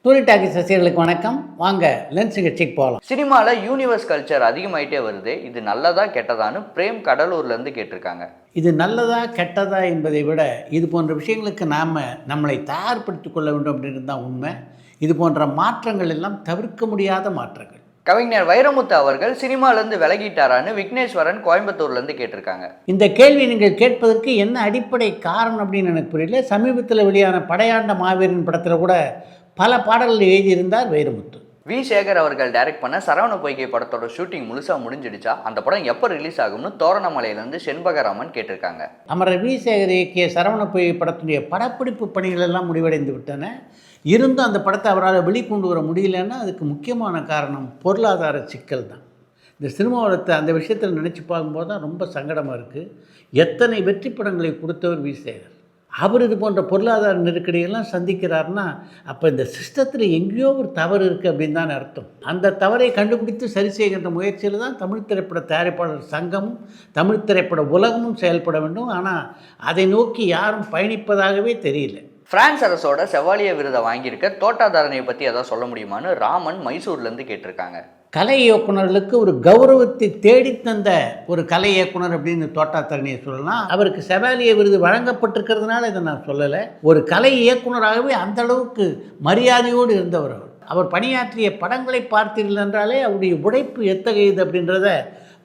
டூரி talkies ரசிகர்களுக்கு வணக்கம். வாங்க லென்ஸ் நிகழ்ச்சிக்கு போகலாம். சினிமாவில் யூனிவர்ஸ் கல்ச்சர் அதிகமாயிட்டே வருது. இது நல்லதா கெட்டதான்னு பிரேம் கடலூர்லேருந்து கேட்டிருக்காங்க. இது நல்லதா கெட்டதா என்பதை விட இது போன்ற விஷயங்களுக்கு நாம் நம்மளை தயார்படுத்திக் கொள்ள வேண்டும் அப்படின்றது தான் உண்மை. இது போன்ற மாற்றங்கள் எல்லாம் தவிர்க்க முடியாத மாற்றங்கள். கவிஞர் வைரமுத்து அவர்கள் சினிமாலேருந்து விலகிட்டாரான்னு விக்னேஸ்வரன் கோயம்புத்தூர்லேருந்து கேட்டிருக்காங்க. இந்த கேள்வி நீங்கள் கேட்பதற்கு என்ன அடிப்படை காரணம் அப்படின்னு எனக்கு புரியல. சமீபத்தில் வெளியான படையாண்ட மாவீரன் படத்தில் கூட பல பாடல்கள் எழுதியிருந்தார் வைரமுத்து. வி சேகர் அவர்கள் டைரக்ட் பண்ண சரவண பொய்கை படத்தோட ஷூட்டிங் முழுசாக முடிஞ்சிடுச்சா? அந்த படம் எப்போ ரிலீஸ் ஆகும்னு தோரணமலையிலேருந்து செண்பகராமன் கேட்டிருக்காங்க. அமரர் வி சேகர் இயக்கிய சரவண பொய்கை படத்துடைய படப்பிடிப்பு பணிகள் எல்லாம் முடிவடைந்து விட்டன. இருந்தும் அந்த படத்தை அவரால் வெளிக்கொண்டு வர முடியலன்னா அதுக்கு முக்கியமான காரணம் பொருளாதார சிக்கல் தான். இந்த சினிமாவளத்தை அந்த விஷயத்தில் நினச்சி பார்க்கும்போது தான் ரொம்ப சங்கடமாக இருக்குது. எத்தனை வெற்றி படங்களை கொடுத்தவர் வி சேகர். அவர் இது போன்ற பொருளாதார நெருக்கடியெல்லாம் சந்திக்கிறாருன்னா அப்போ இந்த சிஸ்டத்தில் எங்கேயோ ஒரு தவறு இருக்குது அப்படின்னு தான் அர்த்தம். அந்த தவறை கண்டுபிடித்து சரி செய்கின்ற முயற்சியில் தான் தமிழ் திரைப்பட தயாரிப்பாளர் சங்கமும் தமிழ் திரைப்பட உலகமும் செயல்பட வேண்டும். ஆனால் அதை நோக்கி யாரும் பயணிப்பதாகவே தெரியல. பிரான்ஸ் அரசோட செவாலிய விருதை வாங்கியிருக்க தோட்டாதாரனை பற்றி எதாவது சொல்ல முடியுமான்னு ராமன் மைசூர்லேருந்து கேட்டிருக்காங்க. கலை இயக்குநர்களுக்கு ஒரு கௌரவத்தை தேடித்தந்த ஒரு கலை இயக்குனர் அப்படின்னு தோட்டாத்தரணியை சொல்லலாம். அவருக்கு செவாலிய விருது வழங்கப்பட்டிருக்கிறதுனால இதை நான் சொல்லலை. ஒரு கலை இயக்குனராகவே அந்த அளவுக்கு மரியாதையோடு இருந்தவர். அவர் பணியாற்றிய படங்களை பார்த்தீர்கள் என்றாலே அவருடைய உழைப்பு எத்தகையது அப்படின்றத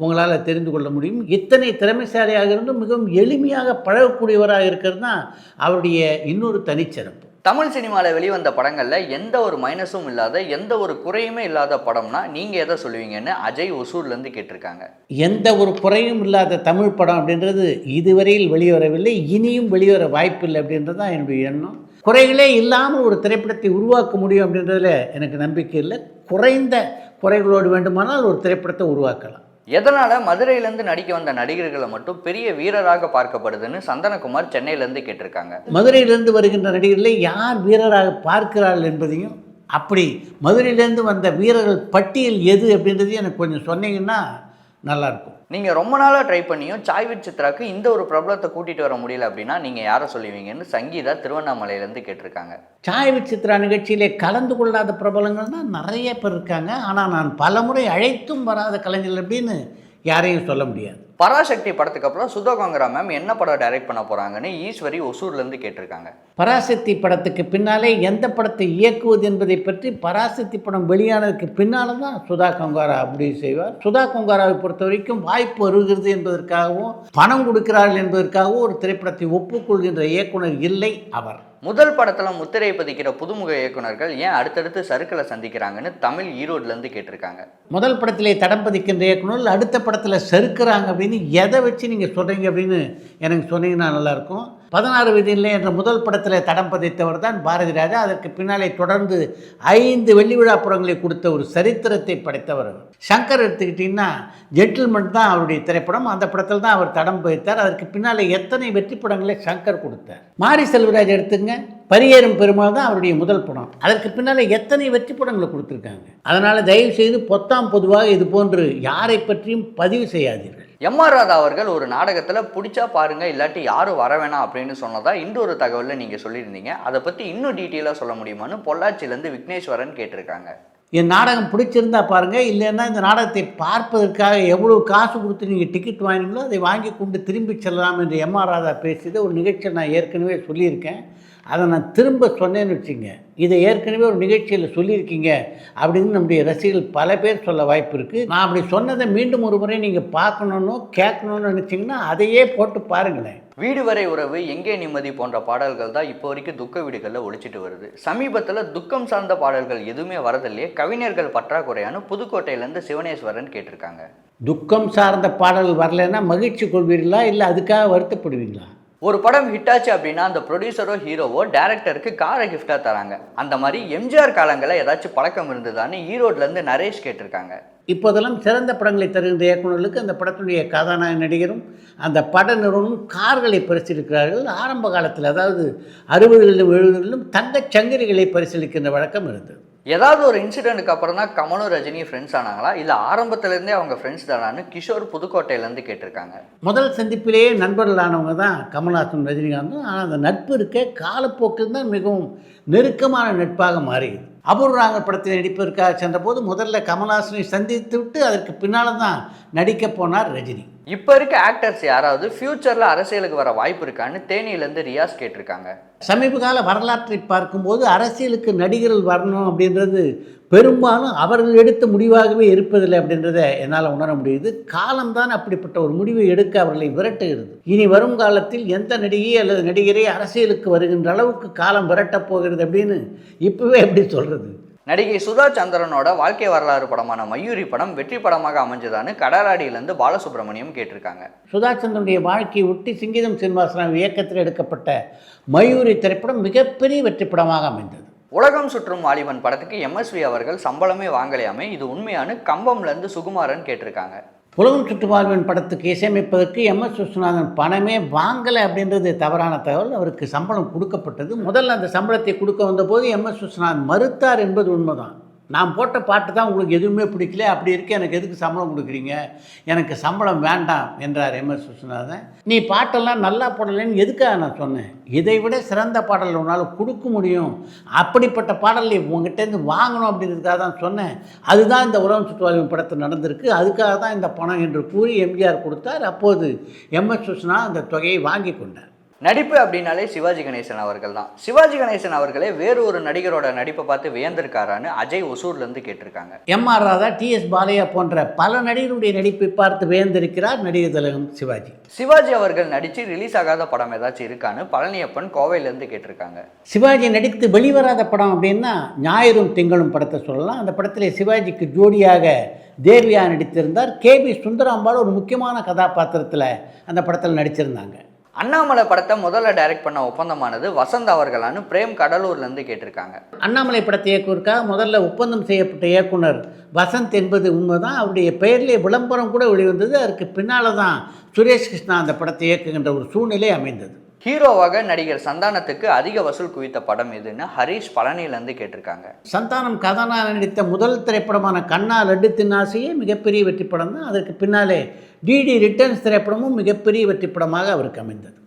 உங்களால் தெரிந்து கொள்ள முடியும். இத்தனை திறமைசாலியாக இருந்தும் மிகவும் எளிமையாக பழகக்கூடியவராக இருக்கிறது தான் அவருடைய இன்னொரு தனிச்சிறப்பு. தமிழ் சினிமாவில் வெளிவந்த படங்களில் எந்த ஒரு மைனஸும் இல்லாத எந்த ஒரு குறையுமே இல்லாத படம்னா நீங்கள் எதை சொல்லுவீங்கன்னு அஜய் ஒசூர்லேருந்து கேட்டிருக்காங்க. எந்த ஒரு குறையும் இல்லாத தமிழ் படம் அப்படின்றது இதுவரையில் வெளிவரவில்லை, இனியும் வெளிவர வாய்ப்பில்லை அப்படின்றது தான் என்னுடைய எண்ணம். குறைகளே இல்லாமல் ஒரு திரைப்படத்தை உருவாக்க முடியும் அப்படின்றதுல எனக்கு நம்பிக்கை இல்லை. குறைந்த குறைகளோடு வேண்டுமானால் ஒரு திரைப்படத்தை உருவாக்கலாம். எதனால் மதுரையிலேருந்து நடிக்க வந்த நடிகர்களை மட்டும் பெரிய வீரராக பார்க்கப்படுதுன்னு சந்தனகுமார் சென்னையிலேருந்து கேட்டிருக்காங்க. மதுரையிலிருந்து வருகின்ற நடிகர்களை யார் வீரராக பார்க்கிறார்கள் என்பதையும், அப்படி மதுரையிலேருந்து வந்த வீரர்கள் பட்டியல் எது அப்படின்றதையும் எனக்கு கொஞ்சம் சொன்னீங்கன்னா நல்லாயிருக்கும். நீங்கள் ரொம்ப நாளாக ட்ரை பண்ணியும் சாய் வித் சித்ராக்கு இந்த ஒரு பிரபலத்தை கூட்டிகிட்டு வர முடியல அப்படின்னா நீங்கள் யாரை சொல்லுவீங்கன்னு சங்கீதா திருவண்ணாமலையிலேருந்து கேட்டிருக்காங்க. சாய் வித் சித்ரா நிகழ்ச்சியிலே கலந்து கொள்ளாத பிரபலங்கள் தான் நிறைய பேர் இருக்காங்க. ஆனால் நான் பலமுறை அழைத்தும் வராத கலைஞர்கள் அப்படின்னு யாரையும் சொல்ல முடியாது. பராசக்தி படத்துக்கு அப்புறம் சுதா கோங்கரா மேம் என்ன படம் டைரக்ட் பண்ண போகிறாங்கன்னு ஈஸ்வரி ஒசூர்லேருந்து கேட்டிருக்காங்க. பராசக்தி படத்துக்கு பின்னாலே எந்த படத்தை இயக்குவது என்பதை பற்றி பராசக்தி படம் வெளியானதுக்கு பின்னால் தான் சுதா கோங்கரா அப்படி செய்வார். சுதா கோங்கராவை பொறுத்த வரைக்கும் வாய்ப்பு வருகிறது என்பதற்காகவும் பணம் கொடுக்கிறார்கள் என்பதற்காகவும் ஒரு திரைப்படத்தை ஒப்புக்கொள்கின்ற இயக்குனர் இல்லை அவர். முதல் படத்தில் முத்திரை பதிக்கிற புதுமுக இயக்குனர்கள் ஏன் அடுத்தடுத்து சறுக்களை சந்திக்கிறாங்கன்னு தமிழ் ஈரோட்லேருந்து கேட்டிருக்காங்க. முதல் படத்திலே தடம் பதிக்கின்ற இயக்குனர்கள் அடுத்த படத்தில் சறுக்கிறாங்க அப்படின்னு எதை வச்சு நீங்கள் சொல்கிறீங்க அப்படின்னு எனக்கு சொன்னீங்கன்னா நல்லாயிருக்கும். 16 விதியில்லை என்ற முதல் படத்தில் தடம் பதித்தவர் தான் பாரதி ராஜா. அதற்கு பின்னாலே தொடர்ந்து 5 வெள்ளி விழா படங்களை கொடுத்த ஒரு சரித்திரத்தை படைத்தவர். சங்கர் எடுத்துக்கிட்டிங்கன்னா ஜென்டில்மேன் தான் அவருடைய திரைப்படம். அந்த படத்தில் தான் அவர் தடம் பதித்தார். அதற்கு பின்னாலே எத்தனை வெற்றி படங்களை சங்கர் கொடுத்தார். மாரி செல்வராஜ் எடுத்துங்க, பரியேறும் பெருமாள் தான் அவருடைய முதல் படம். அதற்கு பின்னால் எத்தனை வெற்றி படங்களை கொடுத்துருக்காங்க. அதனால் தயவு செய்து பொத்தாம் பொதுவாக இது போன்று யாரை பற்றியும் பதிவு செய்யாதீர்கள். எம்.ஆர். ராதா அவர்கள் ஒரு நாடகத்தில் பிடிச்சா பாருங்க இல்லாட்டி யாரும் வர வேணாம் அப்படின்னு சொன்னதா இன்னொரு தகவலில் நீங்கள் சொல்லியிருந்தீங்க. அதை பற்றி இன்னும் டீட்டெயிலாக சொல்ல முடியுமான்னு பொள்ளாச்சியிலேருந்து விக்னேஸ்வரன் கேட்டிருக்காங்க. என் நாடகம் பிடிச்சிருந்தா பாருங்கள், இல்லைன்னா இந்த நாடகத்தை பார்ப்பதற்காக எவ்வளோ காசு கொடுத்து நீங்கள் டிக்கெட் வாங்கினீங்களோ அதை வாங்கி கொண்டு திரும்பி செல்லலாம் என்று எம்.ஆர். ராதா பேசியதை ஒரு நிகழ்ச்சியில் நான் ஏற்கனவே சொல்லியிருக்கேன். அதை நான் திரும்ப சொன்னேன்னு வச்சுங்க, இதை ஏற்கனவே ஒரு நிகழ்ச்சியில் சொல்லியிருக்கீங்க அப்படின்னு நம்முடைய ரசிகர்கள் பல பேர் சொல்ல வாய்ப்பு இருக்குது. நான் அப்படி சொன்னதை மீண்டும் ஒரு முறை நீங்கள் பார்க்கணுன்னு கேட்கணுன்னு நினச்சிங்கன்னா அதையே போட்டு பாருங்களேன். வீடு வரை உறவு, எங்கே நிம்மதி போன்ற பாடல்கள் தான் இப்போ வரைக்கும் துக்க வீடுகளில் ஒழிச்சிட்டு வருது. சமீபத்தில் துக்கம் சார்ந்த பாடல்கள் எதுவுமே வரதில்லையே, கவிஞர்கள் பற்றாக்குறையானு புதுக்கோட்டையிலேருந்து சிவனேஸ்வரன் கேட்டிருக்காங்க. துக்கம் சார்ந்த பாடல்கள் வரலைன்னா மகிழ்ச்சி கொள்வீர்களா, இல்லை அதுக்காக வருத்தப்படுவீங்களா? ஒரு படம் ஹிட் ஆச்சு அப்படின்னா அந்த ப்ரொடியூசரோ ஹீரோவோ டேரக்டருக்கு காரை கிஃப்டாக தராங்க. அந்த மாதிரி எம்ஜிஆர் காலங்களில் ஏதாச்சும் பழக்கம் இருந்ததான்னு ஈரோட்லேருந்து நரேஷ் கேட்டிருக்காங்க. இப்போதெல்லாம் சிறந்த படங்களை தருகின்ற இயக்குநர்களுக்கு அந்த படத்தினுடைய கதாநாயக நடிகரும் அந்த பட நிறுவனமும் கார்களை பரிசீலிக்கிறார்கள். ஆரம்ப காலத்தில், அதாவது 60களிலும் 70களிலும் தங்கச் சங்கிலிகளை பரிசீலிக்கின்ற வழக்கம் இருந்தது. ஏதாவது ஒரு இன்சிடென்ட்டுக்கு அப்புறம் தான் கமலும் ரஜினி ஃப்ரெண்ட்ஸ் ஆனாங்களா, இல்லை ஆரம்பத்துலேருந்தே அவங்க ஃப்ரெண்ட்ஸ் தானான்னு கிஷோர் புதுக்கோட்டையிலேருந்து கேட்டிருக்காங்க. முதல் சந்திப்பிலேயே நண்பர்கள் ஆனவங்க தான் கமல்ஹாசன் ரஜினிகாந்தும். ஆனால் அந்த நட்பு இருக்க காலப்போக்கில் தான் மிகவும் நெருக்கமான நட்பாக மாறியது. அபூர்வராங்கர் படத்தில் நடிப்பதற்காக சென்றபோது முதல்ல கமல்ஹாசனை சந்தித்து விட்டு அதற்கு பின்னால் தான் நடிக்க போனார் ரஜினி. இப்போ இருக்க ஆக்டர்ஸ் யாராவது ஃபியூச்சரில் அரசியலுக்கு வர வாய்ப்பு இருக்கான்னு தேனியிலேருந்து ரியாஸ் கேட்டிருக்காங்க. சமீப கால வரலாற்றை பார்க்கும்போது அரசியலுக்கு நடிகர்கள் வரணும் அப்படின்றது பெரும்பாலும் அவர்கள் எடுத்த முடிவாகவே இருப்பதில்லை அப்படின்றத என்னால் உணர முடியுது. காலம்தான் அப்படிப்பட்ட ஒரு முடிவை எடுக்க அவர்களை விரட்டுகிறது. இனி வரும் காலத்தில் எந்த நடிகை அல்லது நடிகரை அரசியலுக்கு வருகின்ற அளவுக்கு காலம் விரட்டப் போகிறது அப்படின்னு இப்போவே எப்படி சொல்கிறது? நடிகை சுதா சந்திரனோட வாழ்க்கை வரலாறு படமான மயூரி படம் வெற்றி படமாக அமைஞ்சதான்னு கடலாடியிலேருந்து பாலசுப்ரமணியம் கேட்டிருக்காங்க. சுதா சந்திரனுடைய வாழ்க்கையை ஒட்டி சிங்கீதம் சீனிவாசன் இயக்கத்தில் எடுக்கப்பட்ட மயூரி திரைப்படம் மிகப்பெரிய வெற்றி படமாக அமைந்தது. உலகம் சுற்றும் வாலிபன் படத்துக்கு MSV அவர்கள் சம்பளமே வாங்கலையாமே, இது உண்மையான கம்பம்லேருந்து சுகுமாரன் கேட்டிருக்காங்க. உலகம் சுற்றும் வாலிபன் படத்துக்கு இசையமைப்பதற்கு MS விஸ்வநாதன் பணமே வாங்கலை அப்படின்றது தவறான தகவல். அவருக்கு சம்பளம் கொடுக்கப்பட்டது. முதல்ல அந்த சம்பளத்தை கொடுக்க வந்தபோது MS விஸ்வநாதன் மறுத்தார் என்பது உண்மைதான். நான் போட்ட பாட்டு தான் உங்களுக்கு எதுவுமே பிடிக்கல, அப்படி இருக்க எனக்கு எதுக்கு சம்பளம் கொடுக்குறீங்க, எனக்கு சம்பளம் வேண்டாம் என்றார் MS விஸ்வநாதன். நீ பாட்டெல்லாம் நல்லா போடலைன்னு எதுக்காக நான் சொன்னேன்? இதை விட சிறந்த பாடல் உன்னால் கொடுக்க முடியும், அப்படிப்பட்ட பாடலை உங்ககிட்டேருந்து வாங்கணும் அப்படின்றதுக்காக தான் சொன்னேன். அதுதான் இந்த உலகம் சுற்றுவாலிபன் படத்தில் நடந்திருக்கு, அதுக்காக தான் இந்த பணம் என்று கூறி எம்ஜிஆர் கொடுத்தார். அப்போது MS விஸ்வநாதன் அந்த தொகையை வாங்கி கொண்டார். நடிப்பு அப்படின்னாலே சிவாஜி கணேசன் அவர்கள் தான். சிவாஜி கணேசன் அவர்களே வேறு ஒரு நடிகரோட நடிப்பை பார்த்து வியந்திருக்காரான்னு அஜய் ஒசூர்லேருந்து கேட்டிருக்காங்க. MR ராதா, TS பாலையா போன்ற பல நடிகருடைய நடிப்பை பார்த்து வியந்திருக்கிறார் நடிகர் திலகம் சிவாஜி. சிவாஜி அவர்கள் நடித்து ரிலீஸ் ஆகாத படம் ஏதாச்சும் இருக்கான்னு பழனியப்பன் கோவையிலேருந்து கேட்டிருக்காங்க. சிவாஜி நடித்து வெளிவராத படம் அப்படின்னா ஞாயிறும் திங்களும் படத்தை சொல்லலாம். அந்த படத்தில் சிவாஜிக்கு ஜோடியாக தேவியா நடித்திருந்தார். KB சுந்தராம்பாள் ஒரு முக்கியமான கதாபாத்திரத்தில் அந்த படத்தில் நடிச்சிருந்தாங்க. அண்ணாமலை படத்தை முதல்ல டைரக்ட் பண்ண ஒப்பந்தமானது வசந்த் அவர்களான்னு பிரேம் கடலூர்லேருந்து கேட்டிருக்காங்க. அண்ணாமலை படத்தை இயக்குவதற்காக முதல்ல ஒப்பந்தம் செய்யப்பட்ட இயக்குனர் வசந்த் என்பது உண்மைதான். அவருடைய பெயரிலே விளம்பரம் கூட வெளிவந்தது. அதற்கு பின்னால் தான் சுரேஷ் கிருஷ்ணா அந்த படத்தை இயக்குகின்ற ஒரு சூழ்நிலை அமைந்தது. ஹீரோவாக நடிகர் சந்தானத்துக்கு அதிக வசூல் குவித்த படம் எதுன்னு ஹரீஷ் பழனியிலேருந்து கேட்டிருக்காங்க. சந்தானம் கதாநாயகன் நடித்த முதல் திரைப்படமான கண்ணா லட்டு தின்னாசையே மிகப்பெரிய வெற்றி படம் தான். அதற்கு பின்னாலே DD ரிட்டர்ன்ஸ் திரைப்படமும் மிகப்பெரிய வெற்றி படமாக அவருக்கு அமைந்தது.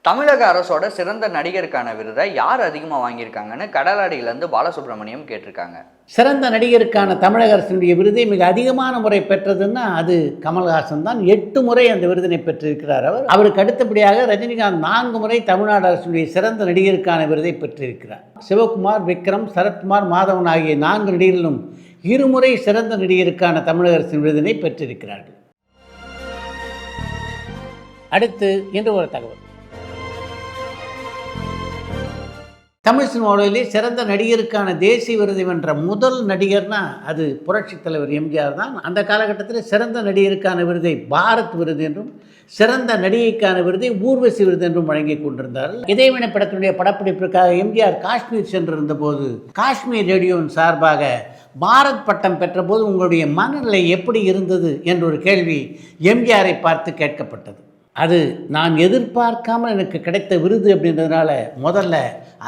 தமிழக அரசோட சிறந்த நடிகருக்கான விருதை யார் அதிகமாக வாங்கியிருக்காங்கன்னு கடலாடியிலேருந்து பாலசுப்ரமணியம் கேட்டிருக்காங்க. சிறந்த நடிகருக்கான தமிழக அரசினுடைய விருதை மிக அதிகமான முறை பெற்றதுன்னா அது கமல்ஹாசன் தான். 8 முறை அந்த விருதினை பெற்றிருக்கிறார் அவர். அவருக்கு அடுத்தபடியாக ரஜினிகாந்த் 4 முறை தமிழ்நாடு அரசினுடைய சிறந்த நடிகருக்கான விருதை பெற்றிருக்கிறார். சிவகுமார், விக்ரம், சரத்குமார், மாதவன் ஆகிய 4 நடிகர்களும் 2 முறை சிறந்த நடிகருக்கான தமிழக அரசின் விருதினை பெற்றிருக்கிறார்கள். அடுத்து இன்று ஒரு தகவல். தமிழ் சினிமாவிலே சிறந்த நடிகருக்கான தேசிய விருதை வென்ற முதல் நடிகர்னா அது புரட்சித் தலைவர் எம்ஜிஆர் தான். அந்த காலகட்டத்தில் சிறந்த நடிகருக்கான விருதை பாரத் விருது என்றும் சிறந்த நடிகைக்கான விருதை ஊர்வசி விருது என்றும் வழங்கி கொண்டிருந்தார். இதயவினை படத்தினுடைய படப்பிடிப்பிற்காக எம்ஜிஆர் காஷ்மீர் சென்றிருந்த போது காஷ்மீர் ரேடியோவின் சார்பாக பாரத் பட்டம் பெற்ற போது உங்களுடைய மனநிலை எப்படி இருந்தது என்ற ஒரு கேள்வி எம்ஜிஆரை பார்த்து கேட்கப்பட்டது. அது நான் எதிர்பார்க்காமல் எனக்கு கிடைத்த விருது அப்படின்றதுனால முதல்ல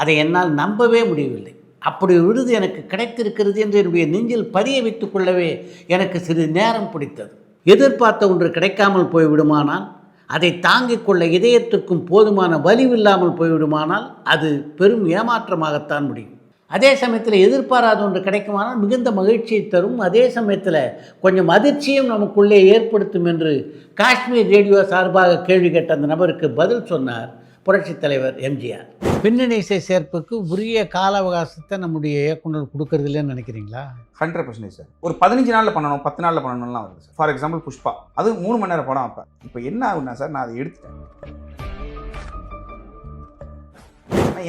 அதை என்னால் நம்பவே முடியவில்லை. அப்படி விருது எனக்கு கிடைத்திருக்கிறது என்று என்னுடைய நெஞ்சில் பதிய வைத்துக் கொள்ளவே எனக்கு சிறிது நேரம் பிடித்தது. எதிர்பார்த்த ஒன்று கிடைக்காமல் போய்விடுமானால், அதை தாங்கிக் கொள்ள இதயத்திற்கும் போதுமான வலிவில்லாமல் போய்விடுமானால் அது பெரும் ஏமாற்றமாகத்தான் முடியும். அதே சமயத்தில் எதிர்பாராத ஒன்று கிடைக்குமானால் மிகுந்த மகிழ்ச்சியை தரும். அதே சமயத்தில் கொஞ்சம் அதிர்ச்சியும் நமக்குள்ளே ஏற்படுத்தும் என்று காஷ்மீர் ரேடியோ சார்பாக கேள்வி கேட்ட அந்த நபருக்கு பதில் சொன்னார் புரட்சித் தலைவர் எம்ஜிஆர். பின்னணி இசை சேர்ப்புக்கு உரிய கால அவகாசத்தை நம்முடைய இயக்குனர் கொடுக்கறது இல்லைன்னு நினைக்கிறீங்களா? 100% சார். ஒரு 15 நாளில் பண்ணணும், 10 நாளில் பண்ணணும்லாம் வருது சார். ஃபார் எக்ஸாம்பிள் புஷ்பா, அது 3 மணி நேரம் படம். இப்போ என்ன ஆகுனா சார், நான் அதை எடுத்துட்டேன்.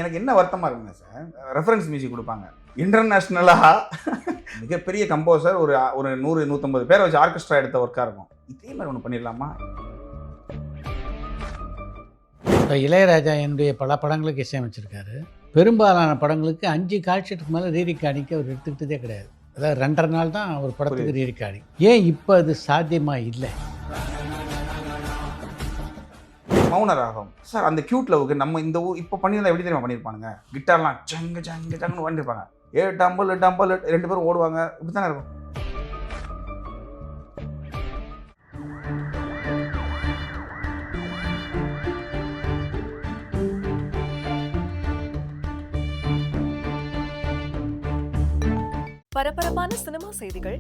எனக்கு என்ன வருத்தமாக இருக்குங்க சார், ரெஃபரன்ஸ் மியூசிக் கொடுப்பாங்க இன்டர்நேஷ்னலாக மிகப்பெரிய கம்போசர் ஒரு 100-150 பேரை வச்சு ஆர்கெஸ்ட்ரா எடுத்த ஒர்க்காக இருக்கும். இதே மாதிரி ஒன்று பண்ணிடலாமா? இப்போ இளையராஜா என்னுடைய பல படங்களுக்கு இசையமைச்சிருக்காரு. பெரும்பாலான படங்களுக்கு 5 கால்ஷீட்டுக்கு மேலே ரீரிகார்டிங்க்கு அவர் எடுத்துக்கிட்டதே கிடையாது. அதாவது 2.5 நாள் தான் ஒரு படத்துக்கு ரீரிகார்டிங். ஏன் இப்போ அது சாத்தியமாக இல்லை? மௌன ராகம் சார், அந்த கியூட் லவ்க்கு நம்ம இந்த இப்போ பண்ணியிருந்தா எப்படி தெரியுமா பண்ணியிருப்பானுங்க? கிட்டார்லாம் சங்கு சங்கு சங்குன்னு வந்துருப்பாங்க. டம்பல் 2 பேரும் ஓடுவாங்க. இப்படி தானே இருக்கும். பரபரப்பான சினிமா செய்திகள்,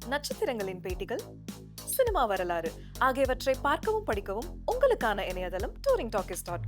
நட்சத்திரங்களின் பேட்டிகள், சினிமா வரலாறு ஆகியவற்றை பார்க்கவும் படிக்கவும் உங்களுக்கான இணையதளம் touringtalkies.co.